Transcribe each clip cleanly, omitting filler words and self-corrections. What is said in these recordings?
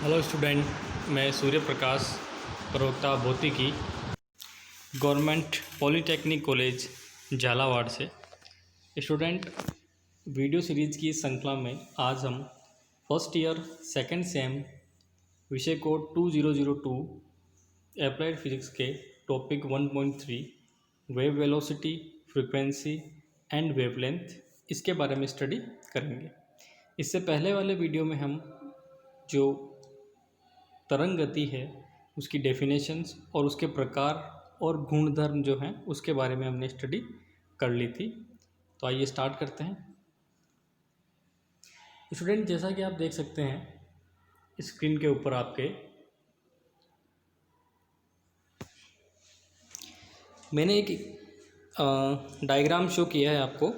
Hello student, मैं सूर्य प्रकाश, प्रवक्ता भौतिकी, गवर्नमेंट पॉलीटेक्निक कॉलेज झालावाड़ से। स्टूडेंट, वीडियो सीरीज़ की इस श्रृंखला में आज हम फर्स्ट ईयर सेकंड सेम विषय कोड 2002 अप्लाइड फिजिक्स के topic 1.3 wave velocity, frequency and wavelength, इसके बारे में स्टडी करेंगे। इससे पहले वाले वीडियो में हम जो तरंग गति है उसकी डेफिनेशंस और उसके प्रकार और गुणधर्म जो हैं उसके बारे में हमने स्टडी कर ली थी। तो आइए स्टार्ट करते हैं। स्टूडेंट, जैसा कि आप देख सकते हैं स्क्रीन के ऊपर आपके, मैंने एक डायग्राम शो किया है आपको।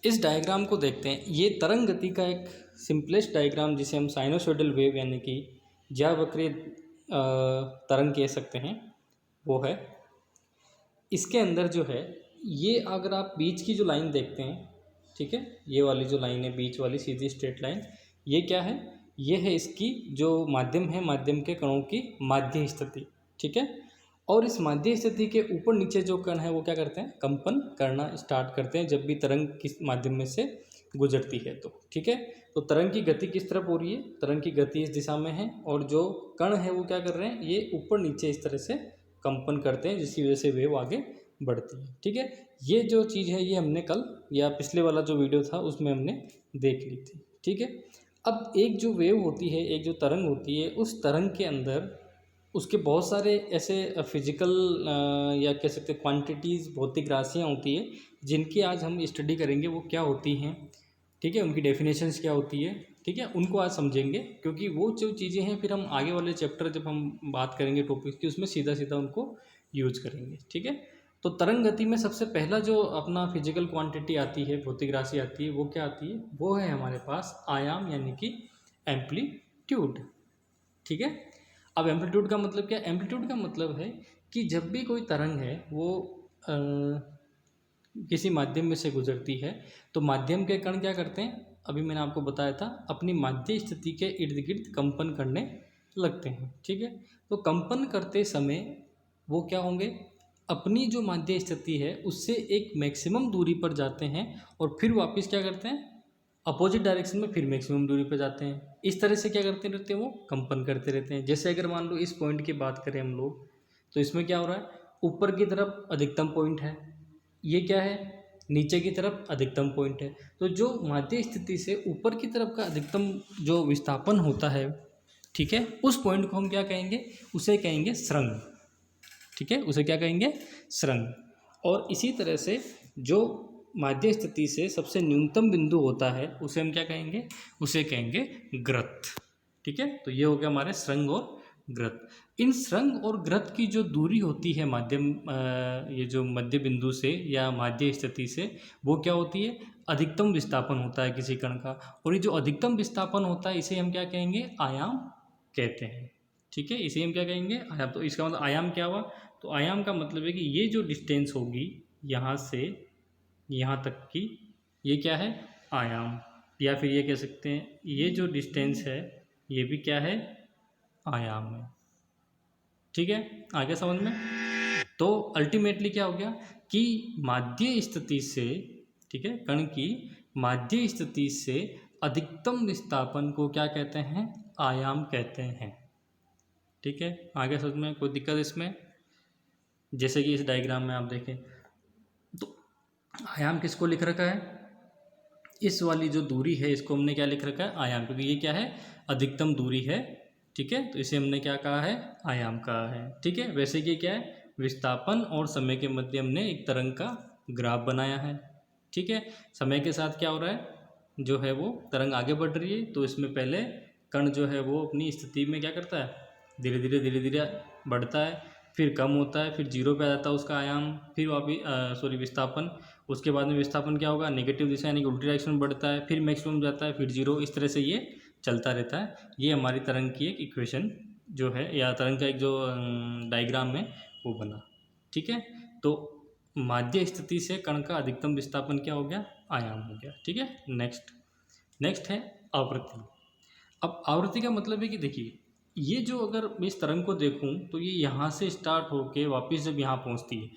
इस डायग्राम को देखते हैं। ये तरंग गति का एक सिंपलेस्ट डायग्राम जिसे हम साइनोसॉइडल वेव यानी कि ज्यावक्रीय तरंग कह सकते हैं, वो है। इसके अंदर जो है, ये अगर आप बीच की जो लाइन देखते हैं, ठीक है, ये वाली जो लाइन है बीच वाली सीधी स्ट्रेट लाइन, ये क्या है? ये है इसकी जो माध्यम है, माध्यम के कणों की माध्य स्थिति, ठीक है। और इस माध्य स्थिति के ऊपर नीचे जो कण है वो क्या करते हैं? कंपन करना स्टार्ट करते हैं जब भी तरंग किस माध्यम में से गुजरती है तो, ठीक है। तो तरंग की गति किस तरफ हो रही है? तरंग की गति इस दिशा में है और जो कण है वो क्या कर रहे हैं? ये ऊपर नीचे इस तरह से कंपन करते हैं, जिसकी वजह से वेव आगे बढ़ती है, ठीक है। ये जो चीज़ है ये हमने कल या पिछले वाला जो वीडियो था उसमें हमने देख ली थी, ठीक है। अब एक जो वेव होती है, एक जो तरंग होती है, उस तरंग के अंदर उसके बहुत सारे ऐसे फिजिकल या कह सकते हैं क्वांटिटीज़, भौतिक राशियाँ होती है जिनकी आज हम स्टडी करेंगे। वो क्या होती हैं, ठीक है, उनकी डेफिनेशंस क्या होती है, ठीक है, उनको आज समझेंगे। क्योंकि वो जो चीज़ें हैं फिर हम आगे वाले चैप्टर जब हम बात करेंगे टॉपिक की, उसमें सीधा सीधा उनको यूज करेंगे, ठीक है। तो तरंग गति में सबसे पहला जो अपना फिजिकल क्वांटिटी आती है, भौतिक राशि आती है, वो क्या आती है? वो है हमारे पास आयाम यानी कि एम्पलीट्यूड, ठीक है। अब एम्पलीट्यूड का मतलब क्या? एम्पलीट्यूड का मतलब है कि जब भी कोई तरंग है वो किसी माध्यम में से गुजरती है तो माध्यम के कण क्या करते हैं? अभी मैंने आपको बताया था, अपनी माध्य स्थिति के इर्द गिर्द कंपन करने लगते हैं, ठीक है। तो कंपन करते समय वो क्या होंगे? अपनी जो माध्य स्थिति है उससे एक मैक्सिमम दूरी पर जाते हैं और फिर वापस क्या करते हैं? अपोजिट डायरेक्शन में फिर मैक्सिमम दूरी पर जाते हैं। इस तरह से क्या करते रहते हैं? वो कंपन करते रहते हैं। जैसे अगर मान लो इस पॉइंट की बात करें हम लोग, तो इसमें क्या हो रहा है? ऊपर की तरफ अधिकतम पॉइंट है, ये क्या है? नीचे की तरफ अधिकतम पॉइंट है। तो जो माध्य स्थिति से ऊपर की तरफ का अधिकतम जो विस्थापन होता है, ठीक है, उस पॉइंट को हम क्या कहेंगे? उसे कहेंगे स्रंग, ठीक है, उसे क्या कहेंगे? स्रंग। और इसी तरह से जो माध्य स्थिति से सबसे न्यूनतम बिंदु होता है उसे हम क्या कहेंगे? उसे कहेंगे ग्रथ, ठीक है। तो ये हो गया हमारे स्रंग और ग्रथ। इन स्रंग और ग्रथ की जो दूरी होती है माध्यम, ये जो मध्य बिंदु से या माध्य स्थिति से, वो क्या होती है? अधिकतम विस्थापन होता है किसी कण का। और ये जो अधिकतम विस्थापन होता है इसे हम क्या कहेंगे? आयाम कहते हैं, ठीक है। इसे हम क्या कहेंगे? आयाम। तो इसका मतलब आयाम क्या हुआ? तो आयाम का मतलब है कि ये जो डिस्टेंस होगी यहाँ से यहाँ तक की, ये क्या है? आयाम। या फिर ये कह सकते हैं ये जो डिस्टेंस है ये भी क्या है? आयाम है, ठीक है। आगे समझ में? तो अल्टीमेटली क्या हो गया कि माध्य स्थिति से, ठीक है, कण की माध्य स्थिति से अधिकतम विस्थापन को क्या कहते हैं? आयाम कहते हैं, ठीक है। आगे समझ में? कोई दिक्कत इसमें? जैसे कि इस डायग्राम में आप देखें तो आयाम किसको लिख रखा है? इस वाली जो दूरी है इसको हमने क्या लिख रखा है? आयाम, क्योंकि ये क्या है? अधिकतम दूरी है, ठीक है। तो इसे हमने क्या कहा है? आयाम कहा है, ठीक है। वैसे कि क्या है? विस्थापन और समय के मध्य हमने एक तरंग का ग्राफ बनाया है, ठीक है। समय के साथ क्या हो रहा है? जो है वो तरंग आगे बढ़ रही है, तो इसमें पहले कण जो है वो अपनी स्थिति में क्या करता है? धीरे धीरे बढ़ता है, फिर कम होता है, फिर जीरो पे आ जाता है उसका आयाम, फिर वापिस विस्थापन। उसके बाद में विस्थापन क्या होगा? नेगेटिव दिशा यानी कि उल्टी डायरेक्शन में बढ़ता है, फिर मैक्सिमम जाता है, फिर जीरो। इस तरह से ये चलता रहता है। ये हमारी तरंग की एक इक्वेशन जो है, या तरंग का एक जो डायग्राम में वो बना, ठीक है। तो माध्य स्थिति से कण का अधिकतम विस्थापन क्या हो गया? आयाम हो गया, ठीक है। नेक्स्ट है आवृत्ति। अब आवृत्ति का मतलब है कि देखिए, ये जो अगर मैं इस तरंग को देखूं तो ये यहाँ से स्टार्ट होके वापस जब यहाँ पहुँचती है,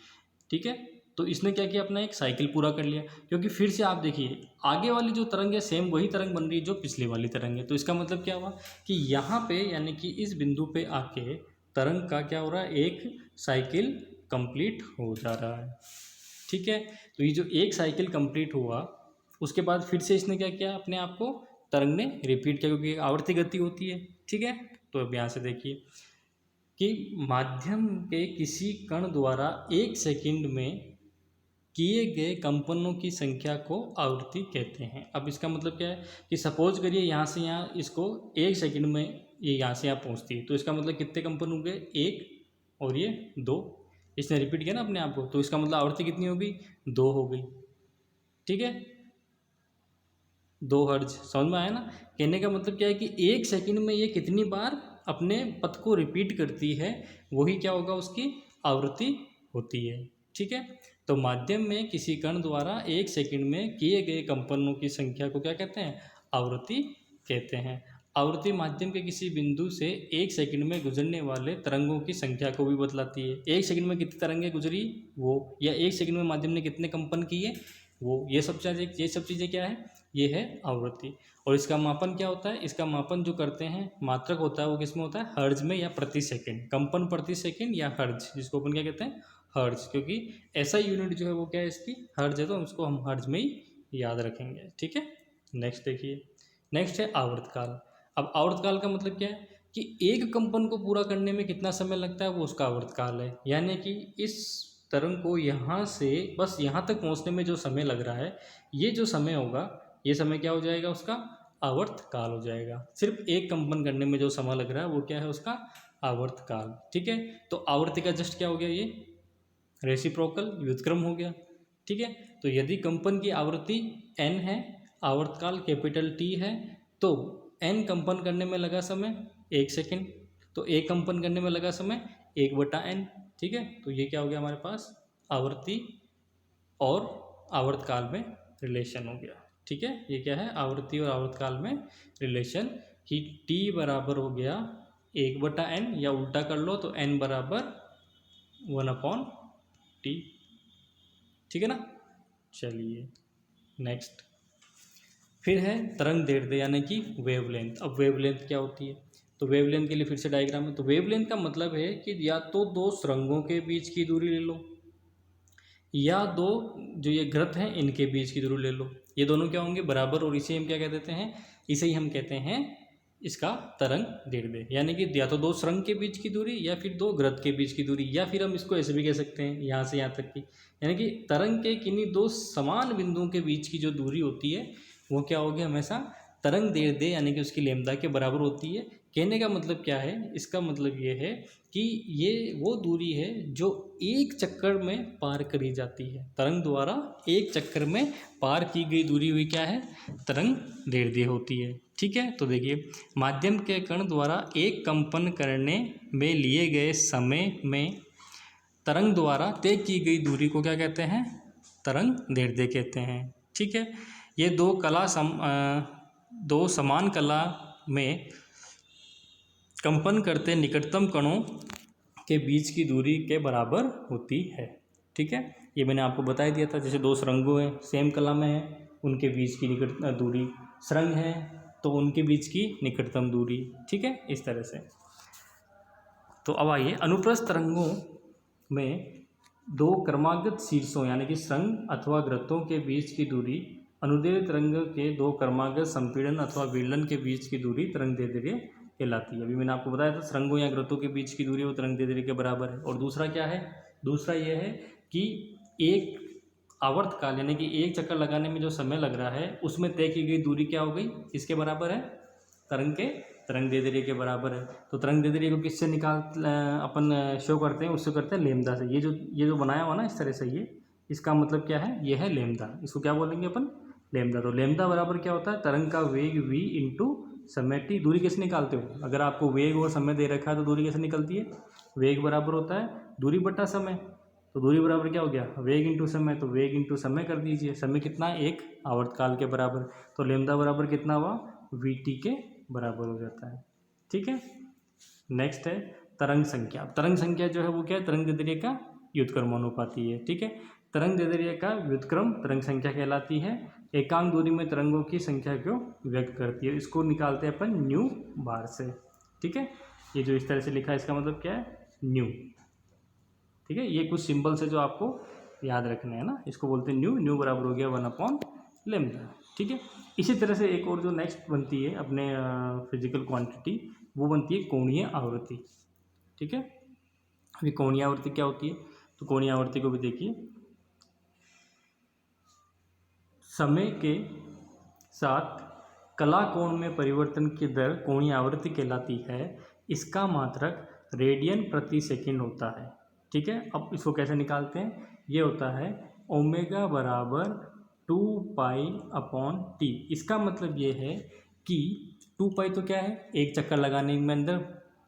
ठीक है, तो इसने क्या किया, अपना एक साइकिल पूरा कर लिया। क्योंकि फिर से आप देखिए आगे वाली जो तरंग है सेम वही तरंग बन रही है जो पिछली वाली तरंग है। तो इसका मतलब क्या हुआ कि यहाँ पे यानी कि इस बिंदु पे आके तरंग का क्या हो रहा है, एक साइकिल कंप्लीट हो जा रहा है, ठीक है। तो ये जो एक साइकिल कंप्लीट हुआ उसके बाद फिर से इसने क्या किया, अपने आप को तरंग ने रिपीट किया, क्योंकि आवर्ती गति होती है, ठीक है। तो अब यहाँ से देखिए कि माध्यम के किसी कण द्वारा एक सेकंड में किए गए कंपनों की संख्या को आवृत्ति कहते हैं। अब इसका मतलब क्या है कि सपोज करिए यहाँ से यहाँ इसको एक सेकंड में ये यहाँ से यहाँ पहुँचती है, तो इसका मतलब कितने कंपन हो गए, एक और ये दो, इसने रिपीट किया ना अपने आप को, तो इसका मतलब आवृत्ति कितनी हो गई, दो हो गई, ठीक है। 2 हर्ट्ज, समझ में आया ना। कहने का मतलब क्या है कि एक सेकंड में ये कितनी बार अपने पथ को रिपीट करती है, वही क्या होगा, उसकी आवृत्ति होती है, ठीक है। तो माध्यम में किसी कण द्वारा एक सेकंड में किए गए कंपनों की संख्या को क्या कहते हैं, आवृत्ति कहते हैं। आवृत्ति माध्यम के किसी बिंदु से एक सेकंड में गुजरने वाले तरंगों की संख्या को भी बतलाती है। एक सेकंड में कितनी तरंगें गुजरी वो, या एक सेकंड में माध्यम ने कितने कंपन किए वो, ये सब चीज़ें क्या है, ये है आवृत्ति। और इसका मापन क्या होता है, इसका मापन जो करते हैं मात्रक होता है वो किस में होता है, हर्ज में या प्रति सेकंड, कंपन प्रति सेकंड या हर्ज, जिसको अपन क्या कहते हैं, हर्ज, क्योंकि ऐसा यूनिट जो है वो क्या है, इसकी हर्ज है, तो उसको हम हर्ज में ही याद रखेंगे, ठीक है। नेक्स्ट देखिए, नेक्स्ट है आवर्तकाल। अब आवर्तकाल का मतलब क्या है कि एक कंपन को पूरा करने में कितना समय लगता है वो उसका आवर्तकाल है। यानी कि इस तरंग को यहाँ से बस यहाँ तक पहुँचने में जो समय लग रहा है, ये जो समय होगा, ये समय क्या हो जाएगा, उसका आवर्तकाल हो जाएगा। सिर्फ एक कंपन करने में जो समय लग रहा है वो क्या है, उसका आवर्तकाल, ठीक है। तो आवर्ती का जस्ट क्या हो गया, ये रेसिप्रोकल व्युत्क्रम हो गया, ठीक है। तो यदि कंपन की आवृत्ति n है, आवर्तकाल कैपिटल T है, तो n कंपन करने में लगा समय 1 सेकंड, तो एक कंपन करने में लगा समय 1/n, ठीक है। तो ये क्या हो गया हमारे पास, आवृत्ति और आवर्तकाल में रिलेशन हो गया, ठीक है। ये क्या है, आवृत्ति और आवर्तकाल में रिलेशन, कि T बराबर हो गया 1/n, या उल्टा कर लो तो n बराबर 1/T, ठीक है ना। चलिए नेक्स्ट, फिर है तरंग दैर्ध्य यानी कि वेवलेंथ। अब वेवलेंथ क्या होती है, तो वेवलेंथ के लिए फिर से डायग्राम है। तो वेवलेंथ का मतलब है कि या तो दो सुरंगों के बीच की दूरी ले लो, या दो जो ये घृत हैं इनके बीच की दूरी ले लो, ये दोनों क्या होंगे, बराबर, और इसे हम क्या कह देते हैं, इसे ही हम कहते हैं इसका तरंग दैर्ध्य। यानी कि या तो दो सुरंग के बीच की दूरी, या फिर दो घृत के बीच की दूरी, या फिर हम इसको ऐसे भी कह सकते हैं यहाँ से यहाँ तक की, यानी कि तरंग के किन्हीं दो समान बिंदुओं के बीच की जो दूरी होती है वो क्या होगी, हमेशा तरंग दैर्ध्य यानी कि उसकी लैम्ब्डा के बराबर होती है। कहने का मतलब क्या है, इसका मतलब ये है कि ये वो दूरी है जो एक चक्कर में पार करी जाती है, तरंग द्वारा एक चक्कर में पार की गई दूरी हुई क्या है, तरंग दैर्ध्य होती है, ठीक है। तो देखिए, माध्यम के कण द्वारा एक कंपन करने में लिए गए समय में तरंग द्वारा तय की गई दूरी को क्या कहते हैं, तरंग दैर्ध्य कहते हैं, ठीक है। ये दो समान कला में कंपन करते निकटतम कणों के बीच की दूरी के बराबर होती है, ठीक है। ये मैंने आपको बता ही दिया था, जैसे दो सुरंगों हैं सेम कला में है, उनके बीच की निकट दूरी, सुरंग है तो उनके बीच की निकटतम दूरी, ठीक है, इस तरह से। तो अब आइए, अनुप्रस्थ तरंगों में दो क्रमागत शीर्षों यानी कि सुरंग अथवा घृतों के बीच की दूरी अनुदैर्ध्य तरंग के दो क्रमागत संपीड़न अथवा विलयन के बीच की दूरी तरंग दैर्ध्य कहलाती है। अभी मैंने आपको बताया था सुरंगों या घृतों के बीच की दूरी वो तरंग दैर्ध्य के बराबर है। और दूसरा क्या है, दूसरा ये है कि एक आवर्तकाल यानी कि एक चक्कर लगाने में जो समय लग रहा है उसमें तय की गई दूरी क्या हो गई, किसके बराबर है, तरंग दैर्ध्य के बराबर है। तो तरंग दैर्ध्य को किससे अपन शो करते हैं, उससे करते हैं लैम्ब्डा से। ये जो बनाया हुआ ना इस तरह से, ये इसका मतलब क्या है, ये है लैम्ब्डा, इसको क्या बोलेंगे अपन, लैम्ब्डा। तो लैम्ब्डा बराबर क्या होता है, तरंग का वेग v इंटू समय t। दूरी कैसे निकालते हो, अगर आपको वेग और समय दे रखा है तो दूरी कैसे निकलती है, वेग बराबर होता है दूरी बटा समय। तो दूरी बराबर क्या हो गया, वेग इंटू समय, तो वेग इंटू समय कर दीजिए, समय कितना है, एक आवर्तकाल के बराबर। तो लैम्ब्डा बराबर कितना हुआ, vt के बराबर हो जाता है, ठीक है। नेक्स्ट है तरंग संख्या। तरंग संख्या जो है वो क्या है, तरंग दैर्ध्य का व्युत्क्रमानुपाती है, ठीक है। तरंग दैर्ध्य का व्युत्क्रम तरंग संख्या कहलाती है। एकांक दूरी में तरंगों की संख्या को व्यक्त करती है। इसको निकालते हैं अपन न्यू बार से, ठीक है। ये जो इस तरह से लिखा है इसका मतलब क्या है, न्यू, ठीक है। ये कुछ सिंबल्स है जो आपको याद रखने हैं ना, इसको बोलते हैं न्यू। न्यू बराबर हो गया 1/λ, ठीक है। इसी तरह से एक और जो नेक्स्ट बनती है अपने फिजिकल क्वांटिटी, वो बनती है कोणीय आवृत्ति, ठीक है। अभी कोणीय आवृत्ति क्या होती है, तो कोणीय आवृत्ति को भी देखिए, समय के साथ कला कोण में परिवर्तन की दर कोणीय आवृत्ति कहलाती है। इसका मात्रक रेडियन प्रति सेकंड होता है, ठीक है। अब इसको कैसे निकालते हैं, ये होता है ओमेगा बराबर 2π/t। इसका मतलब ये है कि 2π तो क्या है, एक चक्कर लगाने में अंदर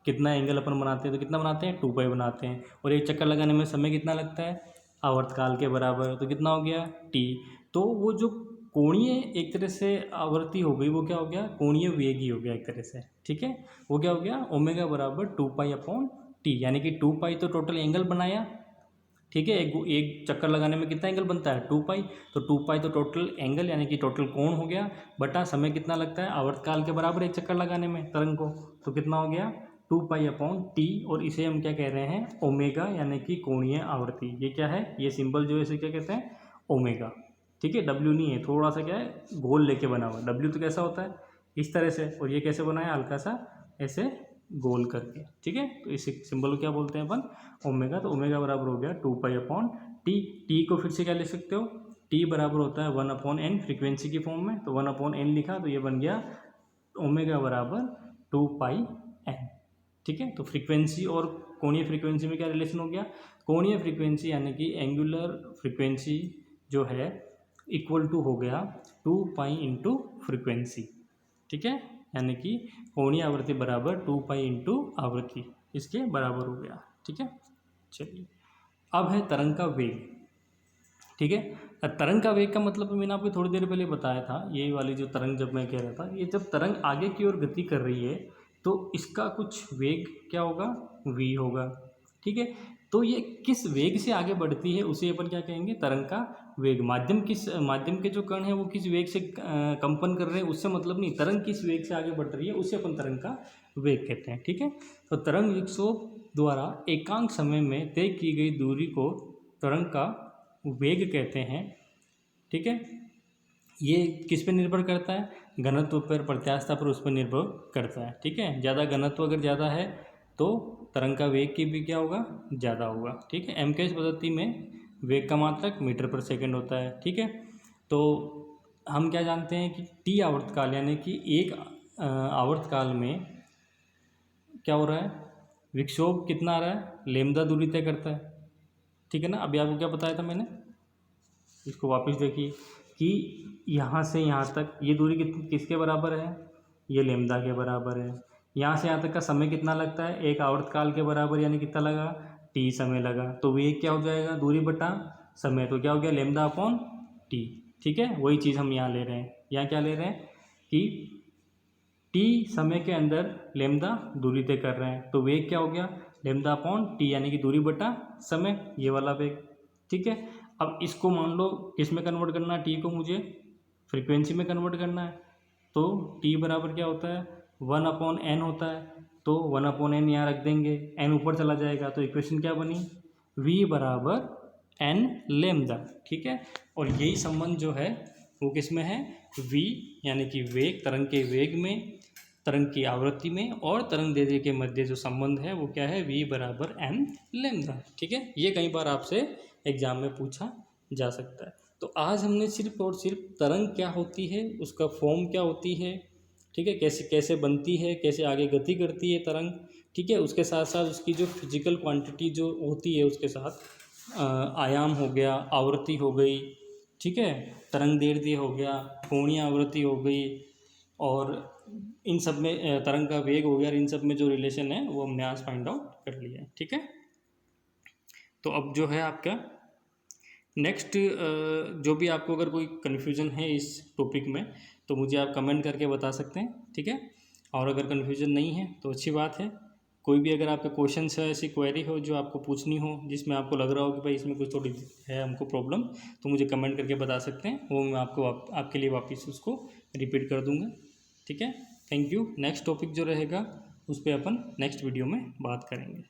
कितना एंगल अपन बनाते हैं, तो कितना बनाते हैं, 2π बनाते हैं। और एक चक्कर लगाने में समय कितना लगता है, आवर्तकाल के बराबर, तो कितना हो गया, t। तो वो जो कोणीय एक तरह से आवृत्ति हो गई, वो क्या हो गया, कोणीय वेग ही हो गया एक तरह से, ठीक है। वो क्या हो गया, ओमेगा बराबर 2π/t, यानी कि 2π तो टोटल एंगल बनाया, ठीक है। एक चक्कर लगाने में कितना एंगल बनता है, 2π, तो 2π तो टोटल एंगल यानी कि टोटल कोण हो गया, बटा समय कितना लगता है आवर्तकाल के बराबर एक चक्कर लगाने में तरंग को, तो कितना हो गया 2π/t। और इसे हम क्या कह रहे हैं, ओमेगा, यानी कि कोणीय आवृत्ति। ये क्या है, ये सिंबल जो है इसे क्या कहते हैं, ओमेगा, ठीक है। डब्ल्यू नहीं है, थोड़ा सा क्या है गोल लेके बना हुआ। डब्ल्यू तो कैसा होता है, इस तरह से, और ये कैसे बनाया, हल्का सा ऐसे गोल करके, ठीक है। तो इस सिंबल को क्या बोलते हैं अपन, ओमेगा। तो ओमेगा बराबर हो गया 2π/t। टी को फिर से क्या लिख सकते हो, टी बराबर होता है 1/n फ्रीक्वेंसी की फॉर्म में, तो 1/n लिखा तो ये बन गया ओमेगा बराबर 2πn, ठीक है। तो फ्रीक्वेंसी और कोणीय फ्रीक्वेंसी में क्या रिलेशन हो गया, कोणीय फ्रीक्वेंसी यानी कि एंगुलर फ्रीक्वेंसी जो है इक्वल टू हो गया 2π × फ्रीक्वेंसी, ठीक है। यानी कि कोणीय आवृत्ति बराबर 2π × आवृत्ति, इसके बराबर हो गया, ठीक है। चलिए, अब है तरंग का वेग, ठीक है। तरंग का वेग का मतलब मैंने आपको थोड़ी देर पहले बताया था, ये वाली जो तरंग जब मैं कह रहा था, ये जब तरंग आगे की ओर गति कर रही है तो इसका कुछ वेग क्या होगा, v होगा, ठीक है। तो ये किस वेग से आगे बढ़ती है उसे अपन क्या कहेंगे, तरंग का वेग। माध्यम के जो कण है वो किस वेग से कंपन कर रहे हैं उससे मतलब नहीं, तरंग किस वेग से आगे बढ़ रही है उसे अपन तरंग का वेग कहते हैं, ठीक है। तो तरंग विक्षोभ द्वारा एकांक समय में तय की गई दूरी को तरंग का वेग कहते हैं, ठीक है। ये किस पे निर्भर करता है, घनत्व पर, प्रत्यास्थता पर, उस पर निर्भर करता है, ठीक है। ज़्यादा घनत्व अगर ज़्यादा है तो तरंग का वेग की भी क्या होगा, ज़्यादा होगा, ठीक है। एमकेएस पद्धति में वेग का मात्रक मीटर पर सेकंड होता है, ठीक है। तो हम क्या जानते हैं कि टी आवर्तकाल यानी कि एक आवर्तकाल में क्या हो रहा है, विक्षोभ कितना आ रहा है, लैम्ब्डा दूरी तय करता है, ठीक है ना। अभी आपको क्या बताया था मैंने, इसको वापस देखिए कि यहाँ से यहाँ तक ये दूरी किसके बराबर है, ये लैम्ब्डा के बराबर है। यहाँ से यहाँ तक का समय कितना लगता है, एक आवर्तकाल के बराबर, यानी कितना लगा, टी समय लगा। तो वेग क्या हो जाएगा, दूरी बटा समय, तो क्या हो गया λ/t, ठीक है। वही चीज़ हम यहाँ ले रहे हैं, यहाँ क्या ले रहे हैं कि टी समय के अंदर लैम्ब्डा दूरी तय कर रहे हैं, तो वेग क्या हो गया λ/t, यानी कि दूरी बटा समय, ये वाला वेग, ठीक है। अब इसको मान लो किस में कन्वर्ट करना है, टी को मुझे फ्रीक्वेंसी में कन्वर्ट करना है, तो टी बराबर क्या होता है 1/n होता है, तो 1/n यहाँ रख देंगे, n ऊपर चला जाएगा, तो इक्वेशन क्या बनी, v बराबर n लैम्ब्डा, ठीक है। और यही संबंध जो है वो किस में है, v यानी कि वेग, तरंग के वेग में, तरंग की आवृत्ति में और तरंग दैर्ध्य के मध्य जो संबंध है वो क्या है, v बराबर n लैम्ब्डा, ठीक है। ये कई बार आपसे एग्जाम में पूछा जा सकता है। तो आज हमने सिर्फ और सिर्फ तरंग क्या होती है, उसका फॉर्म क्या होती है, ठीक है, कैसे कैसे बनती है, कैसे आगे गति करती है तरंग, ठीक है, उसके साथ साथ उसकी जो फिजिकल क्वांटिटी जो होती है उसके साथ आयाम हो गया, आवृत्ति हो गई, ठीक है, तरंग दैर्ध्य हो गया, कोणीय आवृत्ति हो गई, और इन सब में तरंग का वेग हो गया, इन सब में जो रिलेशन है वो हमने आज फाइंड आउट कर लिया है, ठीक है। तो अब जो है आपका नेक्स्ट जो भी आपको अगर कोई कन्फ्यूज़न है इस टॉपिक में तो मुझे आप कमेंट करके बता सकते हैं, ठीक है। और अगर कन्फ्यूज़न नहीं है तो अच्छी बात है, कोई भी अगर आपके क्वेश्चन है, ऐसी क्वेरी हो जो आपको पूछनी हो, जिसमें आपको लग रहा हो कि भाई इसमें कुछ थोड़ी है हमको प्रॉब्लम, तो मुझे कमेंट करके बता सकते हैं, वो मैं आपको आपके लिए वापस उसको रिपीट कर दूँगा। ठीक है, थैंक यू। नेक्स्ट टॉपिक जो रहेगा उस पर अपन नेक्स्ट वीडियो में बात करेंगे।